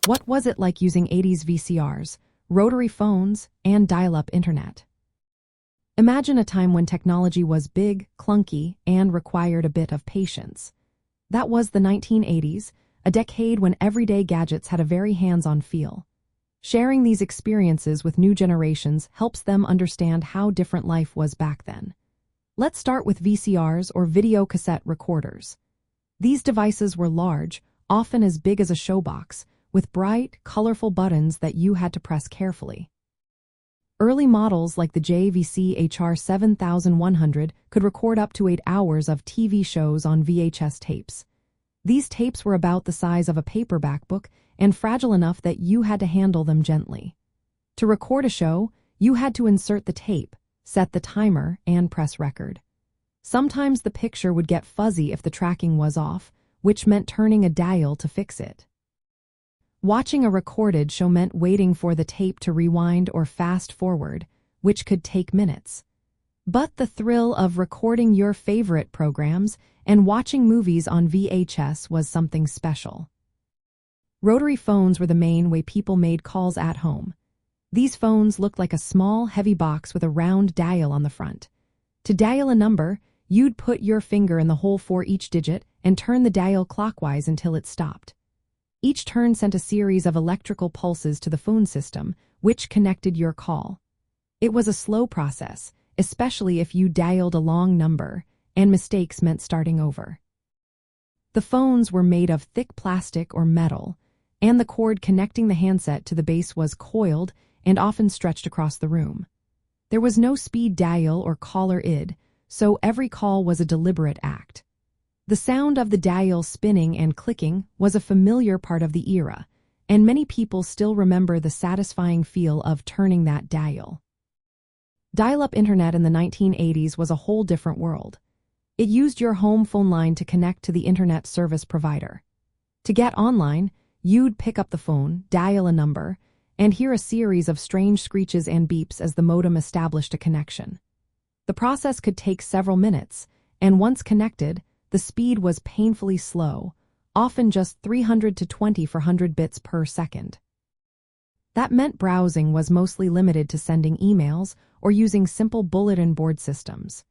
What was it like using 80s VCRs, rotary phones, and dial-up internet? Imagine a time when technology was big, clunky, and required a bit of patience. That was the 1980s, a decade when everyday gadgets had a very hands-on feel. Sharing these experiences with new generations helps them understand how different life was back then. Let's start with VCRs, or video cassette recorders. These devices were large, often as big as a showbox, with bright, colorful buttons that you had to press carefully. Early models like the JVC-HR 7100 could record up to 8 hours of TV shows on VHS tapes. These tapes were about the size of a paperback book and fragile enough that you had to handle them gently. To record a show, you had to insert the tape, set the timer, and press record. Sometimes the picture would get fuzzy if the tracking was off, which meant turning a dial to fix it. Watching a recorded show meant waiting for the tape to rewind or fast forward, which could take minutes. But the thrill of recording your favorite programs and watching movies on VHS was something special. Rotary phones were the main way people made calls at home. These phones looked like a small, heavy box with a round dial on the front. To dial a number, you'd put your finger in the hole for each digit and turn the dial clockwise until it stopped. Each turn sent a series of electrical pulses to the phone system, which connected your call. It was a slow process, especially if you dialed a long number, and mistakes meant starting over. The phones were made of thick plastic or metal, and the cord connecting the handset to the base was coiled and often stretched across the room. There was no speed dial or caller ID, so every call was a deliberate act. The sound of the dial spinning and clicking was a familiar part of the era, and many people still remember the satisfying feel of turning that dial. Dial-up internet in the 1980s was a whole different world. It used your home phone line to connect to the internet service provider. To get online, you'd pick up the phone, dial a number, and hear a series of strange screeches and beeps as the modem established a connection. The process could take several minutes, and once connected, the speed was painfully slow, often just 300 to 2400 bits per second. That meant browsing was mostly limited to sending emails or using simple bulletin board systems.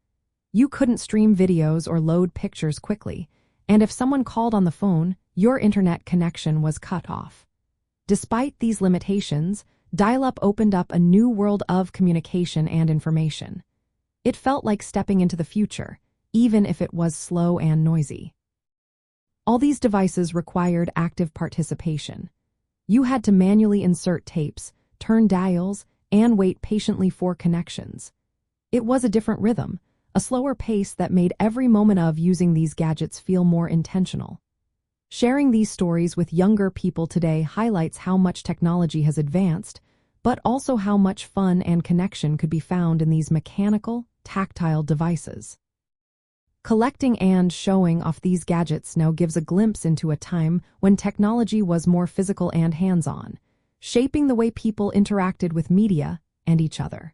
You couldn't stream videos or load pictures quickly, and if someone called on the phone, your internet connection was cut off. Despite these limitations, dial-up opened up a new world of communication and information. It felt like stepping into the future, even if it was slow and noisy. All these devices required active participation. You had to manually insert tapes, turn dials, and wait patiently for connections. It was a different rhythm, a slower pace that made every moment of using these gadgets feel more intentional. Sharing these stories with younger people today highlights how much technology has advanced, but also how much fun and connection could be found in these mechanical, tactile devices. Collecting and showing off these gadgets now gives a glimpse into a time when technology was more physical and hands-on, shaping the way people interacted with media and each other.